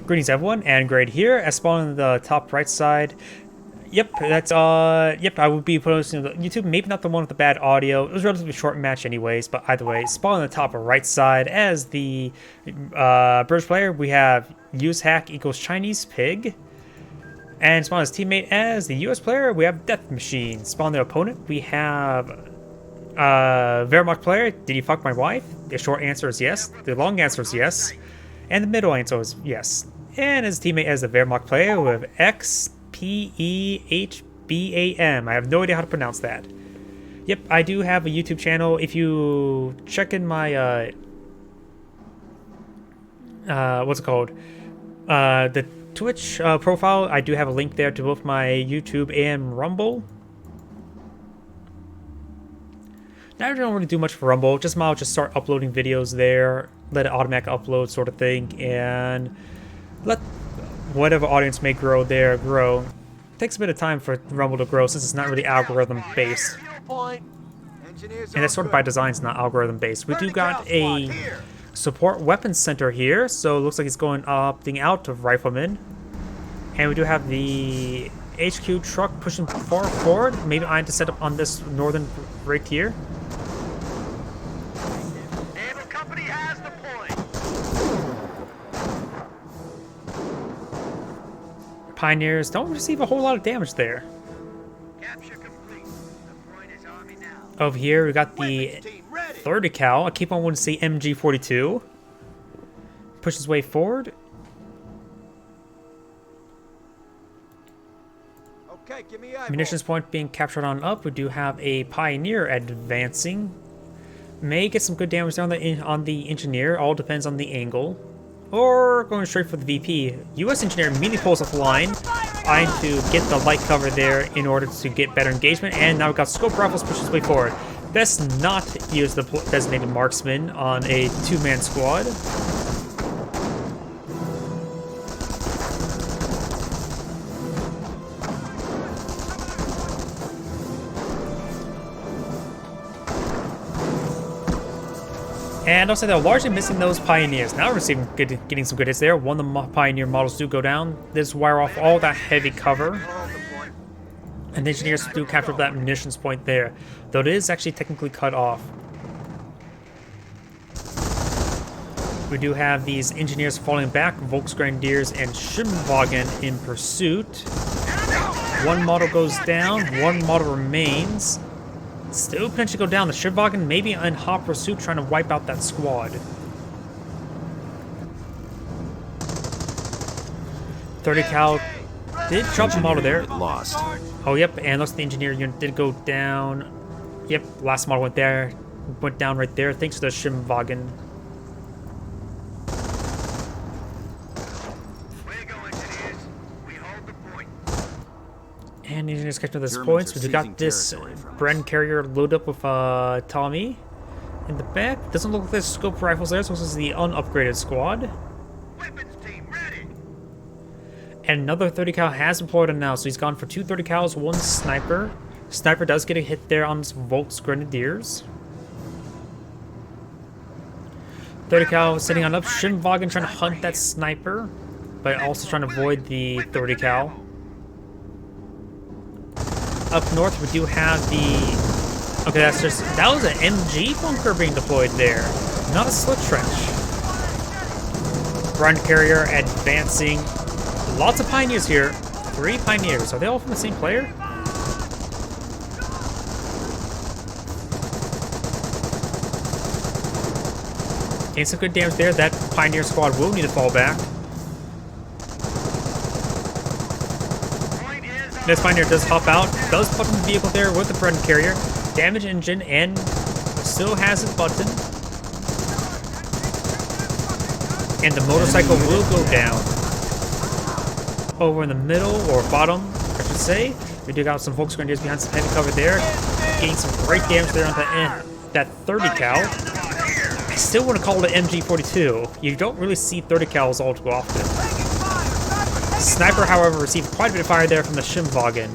Greetings everyone, and Grade here, as spawned on the top right side. Yep, that's yep, I will be posting to YouTube, maybe not the one with the bad audio. It was a relatively short match anyways, but either way, spawn on the top right side as the British player, we have use hack equals Chinese pig. And spawn as teammate as the US player, we have Death Machine. Spawn the opponent, we have Wehrmacht player, did you fuck my wife? The short answer is yes, the long answer is yes. And the middle answer is yes. And his teammate as the Wehrmacht player with XPEHBAM. I have no idea how to pronounce that. Yep, I do have a YouTube channel. If you check in my what's it called? The Twitch profile, I do have a link there to both my YouTube and Rumble. Now I don't really do much for Rumble, I'll just start uploading videos there, let it automatic upload sort of thing, and let whatever audience may grow there grow. It takes a bit of time for Rumble to grow since it's not really algorithm based. And that's sort of by design, it's not algorithm based. We do got a support weapons center here, so it looks like it's opting out of riflemen. And we do have the HQ truck pushing far forward. Maybe I need to set up on this northern right here. Pioneers don't receive a whole lot of damage there. Capture complete. The point is army now. Over here, we got the 30 cal. I keep on wanting to say MG42. Push his way forward. Okay, give me Munitions point being captured on up. We do have a Pioneer advancing. May get some good damage down on the Engineer. All depends on the angle. Or going straight for the VP. US Engineer immediately pulls off the line, trying to get the light cover there in order to get better engagement. And now we've got Scope Rifles push his way forward. Best not use the designated marksman on a two-man squad. And also, they're largely missing those Pioneers. Now we're getting some good hits there. One of the Pioneer models do go down. This wire off all that heavy cover. And the Engineers do capture that munitions point there, though it is actually technically cut off. We do have these Engineers falling back, Volksgrenadiers and Schimwagen in pursuit. One model goes down, one model remains. Still potentially go down. The Schimwagen maybe in hot pursuit trying to wipe out that squad. 30 cal did drop the model there. Lost. Oh, yep, and looks like the Engineer unit did go down. Yep, last model went there. Went down right there. Thanks to the Schimwagen. And the Engineers catching this points. We got this Bren carrier loaded up with Tommy in the back. Doesn't look like there's scope rifles there, so this is the unupgraded squad. Weapons team ready. And another 30 cal has deployed him now, so he's gone for 2 30 cals, 1 sniper. Sniper does get a hit there on his Volksgrenadiers. 30 cal sitting on up. Schimwagen trying to hunt that sniper, but also trying to avoid the 30 cal. Up north, we do have the... Okay, that was an MG bunker being deployed there, not a slit trench. Ground carrier advancing. Lots of Pioneers here. 3 Pioneers. Are they all from the same player? Getting some good damage there. That Pioneer squad will need to fall back. This Pioneer does hop out, does put in the vehicle there with the Bren carrier, damage engine, and still has his button. And the motorcycle will go down. Over in the middle, or bottom, I should say, we do got some Volksgrenadiers behind some heavy cover there, getting some great damage there on that 30 cal. I still want to call it MG42. You don't really see 30 cals all too often. Sniper, however, received quite a bit of fire there from the Schimwagen.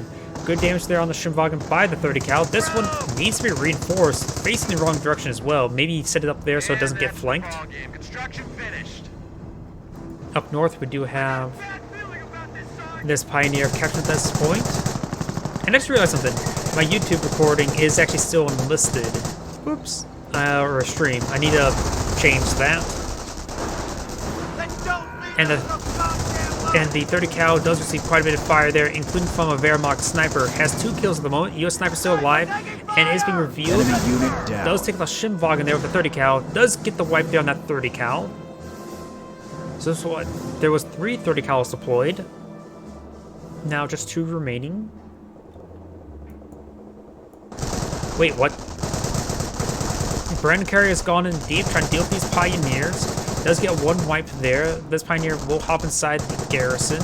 Good damage there on the Schimwagen by the 30 cal. This one needs to be reinforced, facing the wrong direction as well. Maybe set it up there so it doesn't get flanked. Construction finished. Up north, we do have Bad feeling about this, son. this Pioneer captured at this point. And I just realized something. My YouTube recording is actually still unlisted. Whoops. Or a stream. I need to change that. Then don't leave And us so goddamn And the 30 cal does receive quite a bit of fire there, including from a Wehrmacht sniper. Has 2 kills at the moment. US sniper still alive and is being revealed. Enemy unit down. Does take the Shimwagen there with the 30 cal. Does get the wipe there on that 30 cal. So this is what there was 3 30 cals deployed. Now just 2 remaining. Wait, what? Brand carrier has gone in deep, trying to deal with these Pioneers. Does get 1 wipe there. This Pioneer will hop inside the garrison.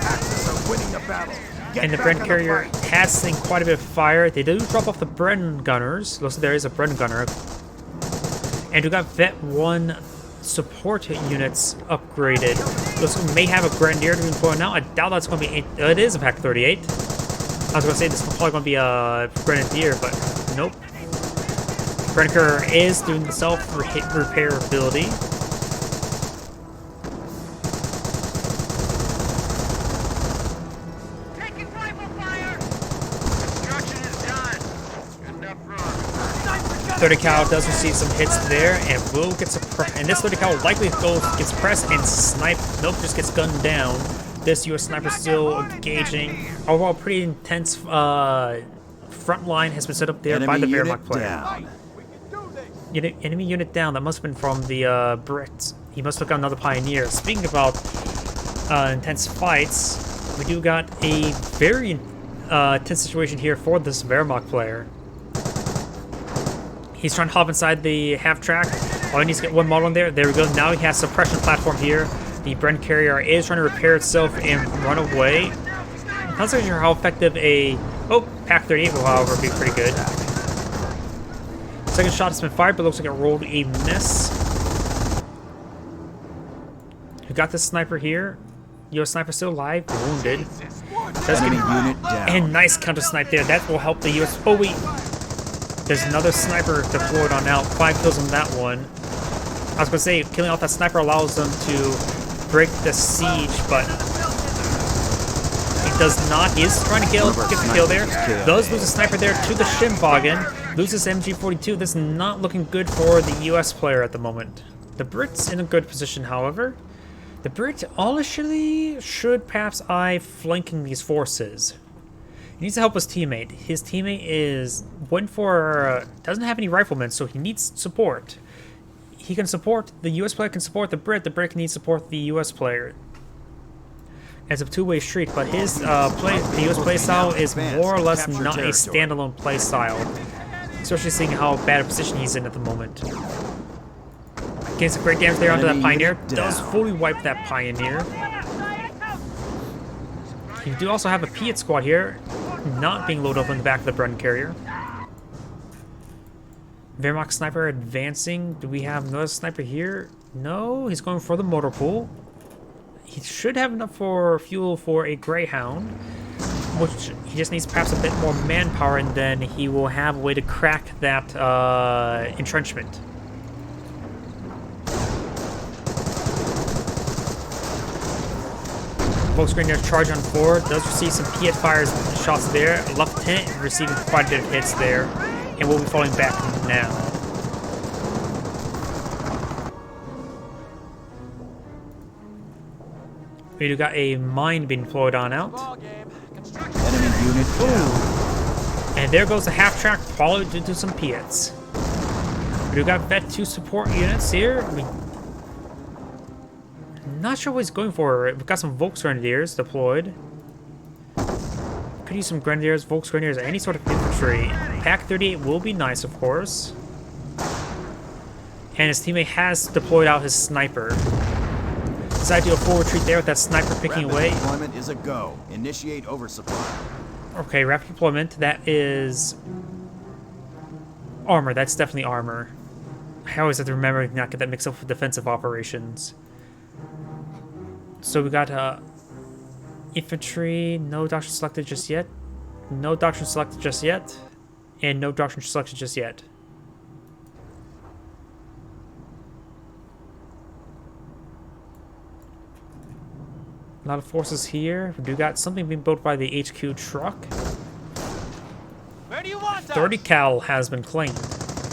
Axis are winning the battle. Get And the back Brand on carrier fight. has seen quite a bit of fire. They do drop off the Bren gunners. Looks like there is a Bren gunner. And we got Vet 1 support units upgraded. Looks like we may have a Grenadier to be deployed now. I doubt that's going to be... It is a Pack 38. I was going to say this is probably going to be a Grenadier, but nope. Grenadier is doing the self-repair ability. Taking rifle fire. Construction is done. Good enough for us. 30 cal does receive some hits there and will get suppressed. And this 30 cal likely gets pressed and sniped. Nope, just gets gunned down. This US sniper still engaging. Overall, pretty intense front line has been set up there Enemy by the unit Wehrmacht player. down. Enemy unit down. That must have been from the Brits. He must look at another Pioneer. Speaking about intense fights, we do got a very tense situation here for this Wehrmacht player. He's trying to hop inside the half track. All he needs to get 1 model in there. There we go. Now he has suppression platform here. The Brent carrier is trying to repair itself and run away. I'm not so sure how effective a... Oh, Pack 38 will, however, be pretty good. Second shot has been fired, but looks like it rolled a miss. We got this sniper here. US sniper still alive, wounded. Does Enemy get, unit down. and nice counter snipe there. That will help the US. Oh wait, there's another sniper deployed on out. 5 kills on that one. I was gonna say killing off that sniper allows them to break the siege, but he does not. He is trying to get the kill there. Does lose a sniper there to the Shimwagen. Loses MG42. This is not looking good for the US player at the moment. The Brits in a good position, however. The Brits honestly should perhaps eye flanking these forces. He needs to help his teammate. His teammate went for doesn't have any riflemen, so he needs support. He can support the US player can support the Brit can need support the US player. It's a two-way street, but his the US play style is more or less not a standalone play style. Especially seeing how bad a position he's in at the moment. Gains some great damage there onto that Pioneer. Does fully wipe that Pioneer. You do also have a Piet squad here, not being loaded up in the back of the Bren carrier. Wehrmacht sniper advancing. Do we have another sniper here? No, he's going for the motor pool. He should have enough for fuel for a Greyhound, which he just needs perhaps a bit more manpower, and then he will have a way to crack that entrenchment. Volkswagen charge on forward, does receive some Piet fires shots there. Lieutenant receiving quite a bit of hits there, and will be falling back now. We do got a mine being deployed on out. Enemy unit down. And there goes the half track, followed into some Piets. We do got Vet 2 support units here. Not sure what he's going for. We've got some Volksgrenadiers deployed. Could use some Grenadiers, Volksgrenadiers, any sort of infantry. Pack 38 will be nice, of course. And his teammate has deployed out his sniper. Decided to do a full retreat there with that sniper picking Rapid away. deployment is a go. Initiate oversupply. Okay, rapid deployment. That is armor. That's definitely armor. I always have to remember to not get that mixed up with defensive operations. So we got infantry. No doctrine selected just yet. No doctrine selected just yet. And no doctrine selected just yet. A lot of forces here. We do got something being built by the HQ truck. Where do you want 30 cal has been claimed.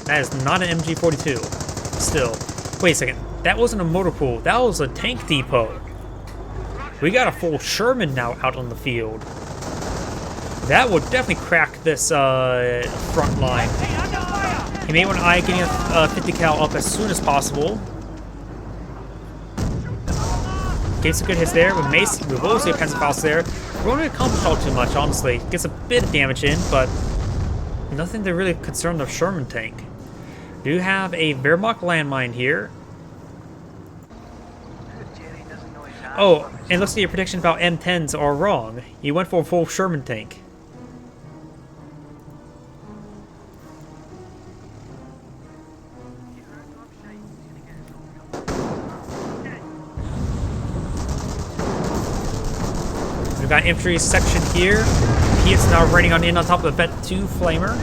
That is not an MG42. Still. Wait a second. That wasn't a motor pool. That was a tank depot. We got a full Sherman now out on the field. That would definitely crack this front line. He may want to eye getting a 50 cal up as soon as possible. Gave some good hits there. With Mace, we will see a Panzerfaust there. We won't really accomplish all too much, honestly. Gets a bit of damage in, but nothing to really concern the Sherman tank. Do have a Wehrmacht landmine here. Oh, and looks like your prediction about M10s are wrong. You went for a full Sherman tank. We've got infantry section here. He is now running on top of the Vet 2 flamer.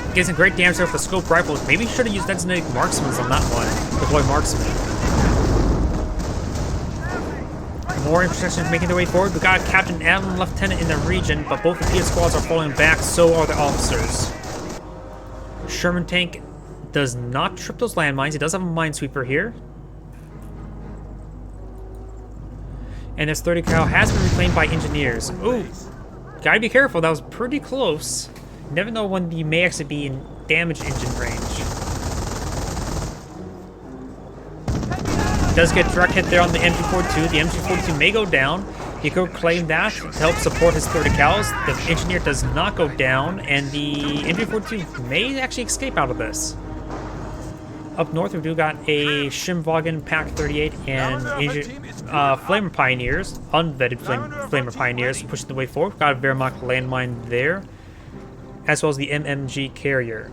Getting some great damage there with the scope rifles. Maybe should have used designated marksmen on that one. Deploy marksmen. More intersections making their way forward. We got Captain and Lieutenant in the region, but both the Fiat squads are falling back, so are the officers. Sherman tank does not trip those landmines. It does have a minesweeper here. And this 30 cal has been reclaimed by engineers. Ooh, gotta be careful. That was pretty close. You never know when you may actually be in damage engine range. Does get direct hit there on the MG42. The MG42 may go down. He could claim that to help support his 30 cals. The engineer does not go down, and the MG42 may actually escape out of this. Up north, we do got a Schimwagen Pack 38 and Flamer Pioneers, unvetted Flamer Pioneers, pushing the way forward. Got a Wehrmacht landmine there, as well as the MMG carrier.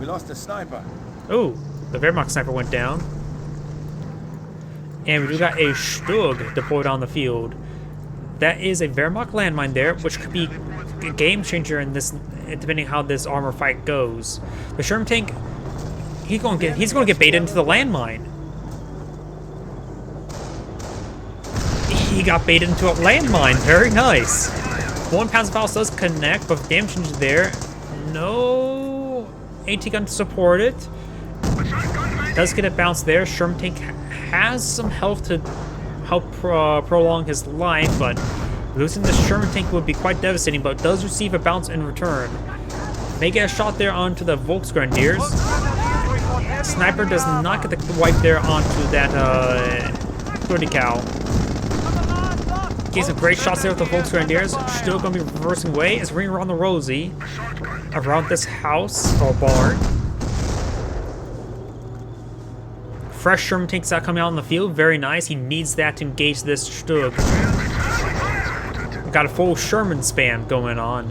We lost a sniper. Oh, the Wehrmacht sniper went down. And we do got a Stug deployed on the field. That is a Wehrmacht landmine there, which could be a game changer in this, depending how this armor fight goes. The Sherman tank, he's going to get baited into the landmine. He got baited into a landmine. Very nice. One Panzerfaust does connect, but damage into there. No AT gun to support it. Does get a bounce there. Sherman tank has some health to help prolong his life, but losing the Sherman tank would be quite devastating, but does receive a bounce in return. May get a shot there onto the Volksgrenadiers. Sniper does not get the wipe there onto that 30 cal. Getting some great shots there with the Volksgrenadiers. Still going to be reversing away. It's ringing around the Rosie, around this house or barn. Fresh Sherman tanks out coming out on the field. Very nice. He needs that to engage this Stug. Got a full Sherman spam going on.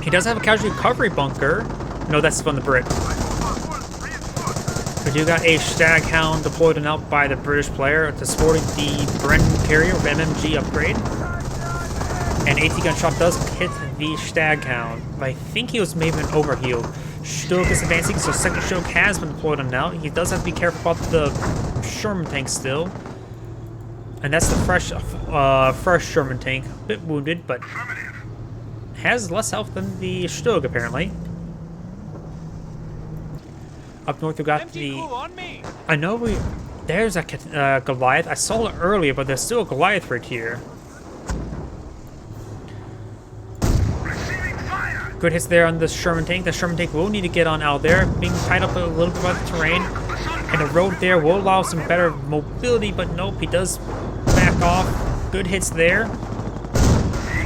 He does have a casualty recovery bunker. No, that's from the Brit. We do got a Staghound deployed and out by the British player to supporting the Brennan carrier with MMG upgrade. And AT gun shot does hit the Staghound. I think he was maybe an overheal. Stug is advancing, so second Stug has been deployed on now. He does have to be careful about the Sherman tank still. And that's the fresh Sherman tank. A bit wounded, but has less health than the Stug, apparently. Up north, we got the... I know there's a Goliath. I saw it earlier, but there's still a Goliath right here. Good hits there on the Sherman tank. The Sherman tank will need to get on out there, being tied up a little bit by the terrain. And the road there will allow some better mobility, but nope, he does back off. Good hits there.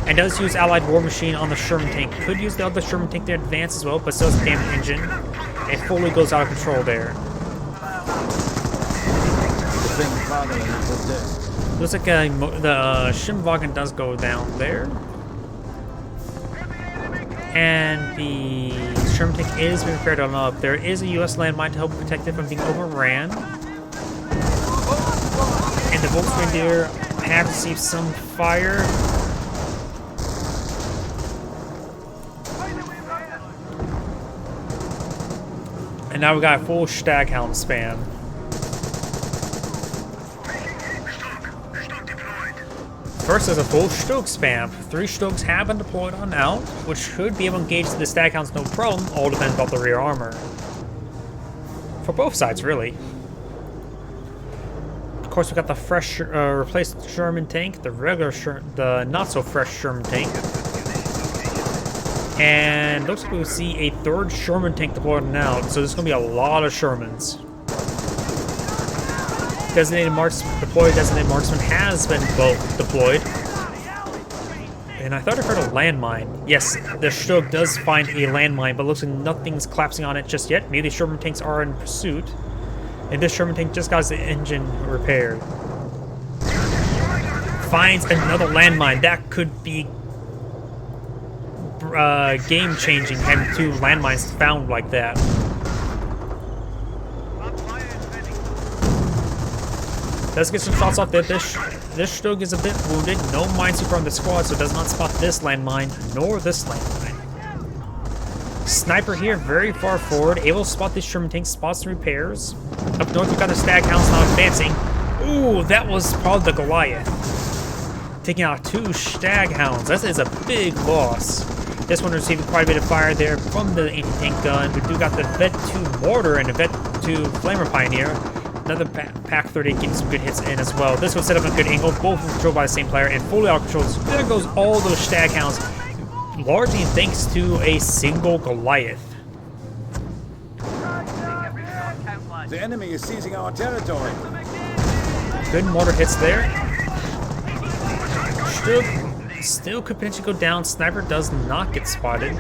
And does use Allied War Machine on the Sherman tank. Could use the other Sherman tank to advance as well, but still has a damaged engine. It fully goes out of control there. Looks like the Schimwagen does go down there. And the Sherman tank is being repaired on up. There is a US landmine to help protect it from being overran. And the Volksgrenadier have received some fire. And now we got a full Staghound spam. first is a full Stug spam. 3 Stugs have been deployed on out, which should be able to engage the stag hounds no problem. All depends on the rear armor. For both sides, really. Of course, we got the fresh, replaced Sherman tank, the not so fresh Sherman tank. And looks like we'll see a 3rd Sherman tank deployed on out, so there's going to be a lot of Shermans. Designated marksman has been both deployed. And I thought I heard a landmine. Yes, the Stug does find a landmine, but looks like nothing's collapsing on it just yet. Maybe the Sherman tanks are in pursuit. And this Sherman tank just got his engine repaired. Finds another landmine. That could be game-changing, having 2 landmines found like that. Let's get some shots off there. This Stug is a bit wounded. No minesweeper on the squad, so does not spot this landmine, nor this landmine. Sniper here, very far forward, able to spot this Sherman tank, spots and repairs. Up north, we've got the stag hounds now advancing. Ooh, that was probably the Goliath. Taking out 2 stag hounds. That is a big loss. This one receiving quite a bit of fire there from the anti-tank gun. We do got the Vet 2 mortar and the Vet 2 flamer pioneer. Another Pack 38 getting some good hits in as well. This one set up a good angle, both controlled by the same player, and fully out controls. There goes all those stag hounds, largely thanks to a single Goliath. The enemy is seizing our territory. Good mortar hits there. Still could potentially go down. Sniper does not get spotted.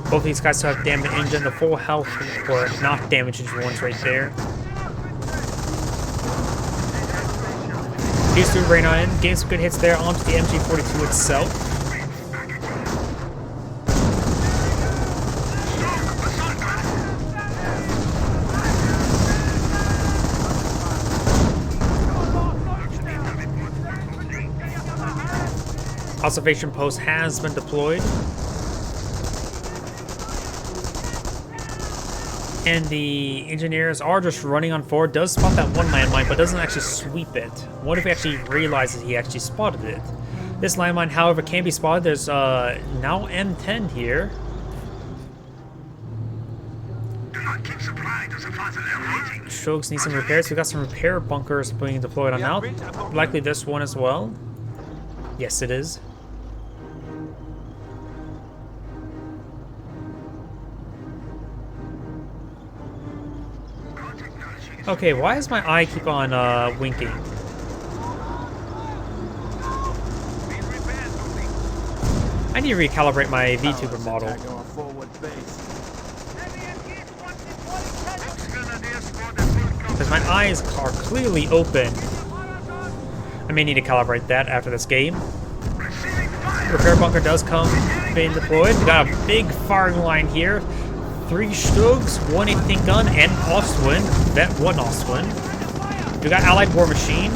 Both of these guys still have damaged engine, the full health, or not damaged ones right there. These 2 rain on in, getting some good hits there onto the MG42 itself. Observation post has been deployed. And the engineers are just running on forward. Does spot that 1 landmine, but doesn't actually sweep it. What if he actually realizes he actually spotted it? This landmine, however, can be spotted. There's now M10 here. Shogs need some repairs. We got some repair bunkers being deployed on out. Likely this one as well. Yes, it is. Okay, why does my eye keep on winking? I need to recalibrate my VTuber model. Because my eyes are clearly open. I may need to calibrate that after this game. Repair bunker does come being deployed. We got a big firing line here. 3 Stugs, 1 anti-tank gun, and Ostwind. Vet 1 Ostwind. We got Allied War Machine.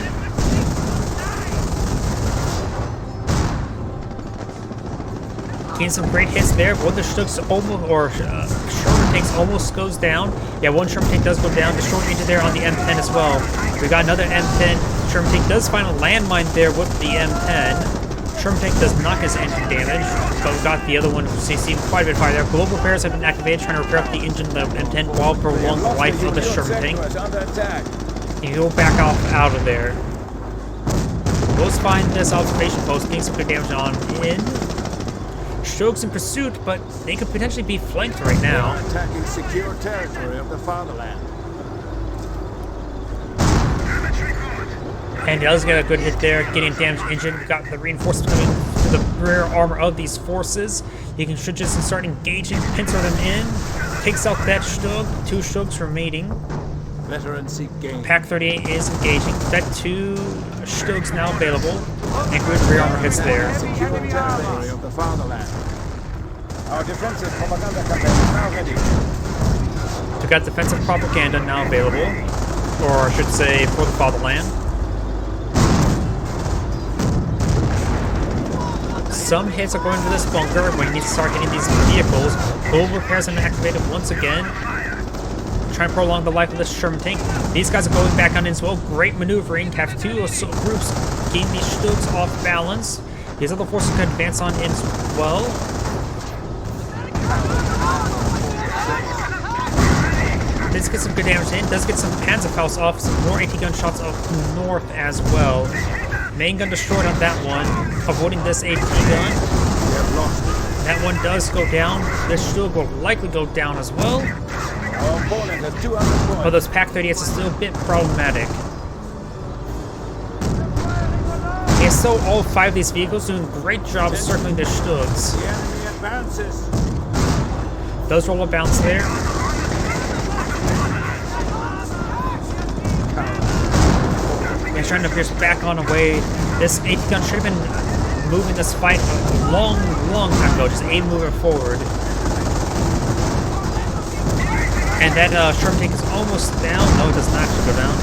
Getting some great hits there. One of the Stugs almost, or Sherman tanks almost goes down. Yeah, 1 Sherman tank does go down. The short range there on the M10 as well. We got another M10. Sherman tank does find a landmine there with the M10. Sherman tank does not get engine damage, but we got the other one receiving quite a bit of fire there. Global repairs have been activated, trying to repair up the engine, the M10, while prolong the life of the Sherman tank. And he'll back off out of there. We'll find this observation post, getting some good damage on in. Shogs in pursuit, but they could potentially be flanked right now. Attacking secure territory of the fatherland. And he does get a good hit there, getting damaged engine. We've got the reinforcements coming to the rear armor of these forces. You should just start engaging, pincer them in. Takes out that Stug, 2 Stugs remaining. Veteran seek gain. Pack 38 is engaging. That 2 Stugs now available. And good rear armor hits there. Secure territory of the fatherland. Our defensive propaganda campaign is now ready. We got defensive propaganda now available. Or I should say, for the fatherland. Some hits are going to this bunker when you need to start hitting these vehicles. Global repairs have been activated once again. trying to prolong the life of this Sherman tank. These guys are going back on in as well. Great maneuvering. Have two groups getting these Stugs off balance. These other forces can advance on in as well. Does get some good damage in. Does get some Panzerfaust off. Some more AT gun shots up north as well. Main gun destroyed on that one. Avoiding this AT gun. That one does go down. This Stug will likely go down as well. Our opponent has 200 points. But those Pack 38s are still a bit problematic. Yeah, so all 5 of these vehicles doing a great job circling their Stugs. The enemy advances. Does roll a bounce there. And trying to pierce back on away. This AT gun should have been moving this fight a long time ago. Just aim moving forward. And that Sherman tank is almost down. No, it does not actually go down.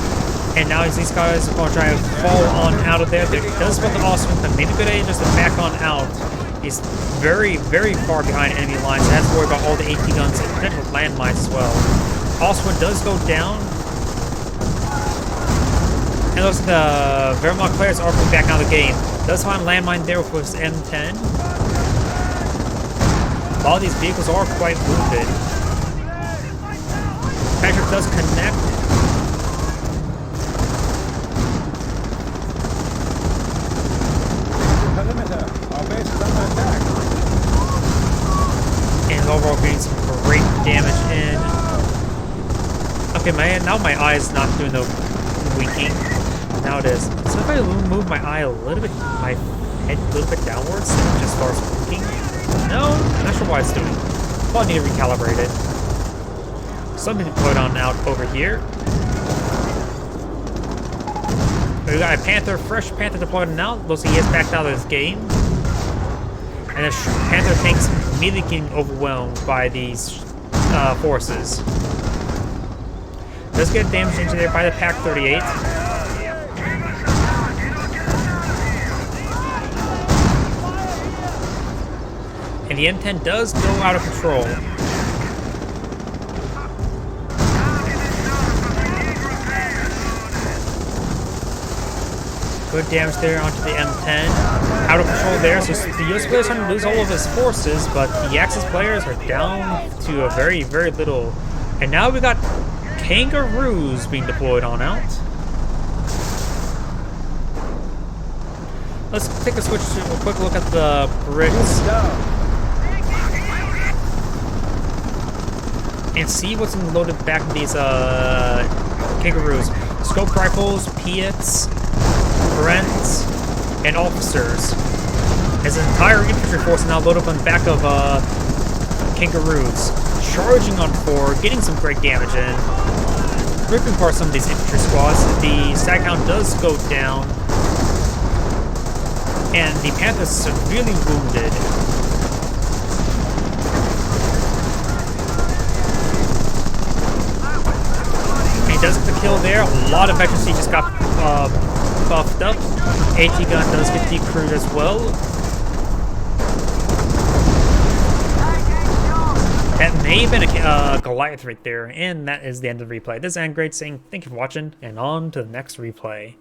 And now as these guys are going to try to fall on out of there, does spot the Oswin, but maybe good idea just to back on out. He's very far behind enemy lines. Has to worry about all the AT guns and potential landmines as well. Oswin does go down. And those are the Wehrmacht players are coming back out of the game. Does find a landmine there with his M10. All these vehicles are quite wounded. Patrick does connect. Perimeter. Our base is under attack. And overall getting some great damage in. Okay, now my eye is not doing the winking. Now it is. So if I move my eye a little bit, my head a little bit downwards, it just starts winking. No, I'm not sure why it's doing. Well, I need to recalibrate it. Something to put on out over here. We got a Panther, fresh Panther deployed now. Looks like he is backed out of this game. And the Panther tank's immediately getting overwhelmed by these forces. Does get damage into there by the Pack 38. And the M10 does go out of control. Good damage there onto the M10. Out of control there, so the US players are going to lose all of his forces, but the Axis players are down to a very little. And now we got Kangaroos being deployed on out. Let's take a quick look at the Brits. And see what's loaded back in these Kangaroos. Scope rifles, Piets, Brents, and officers. His entire infantry force is now loaded up on the back of Kangaroos. Charging on forward, getting some great damage in. Ripping apart some of these infantry squads. The Staghound does go down. And the Panther is severely wounded. Does get the kill there. A lot of veteran just got buffed up. AT gun does get decrewed as well. That may have been a Goliath right there, and that is the end of the replay. This is Angrade saying thank you for watching, and on to the next replay.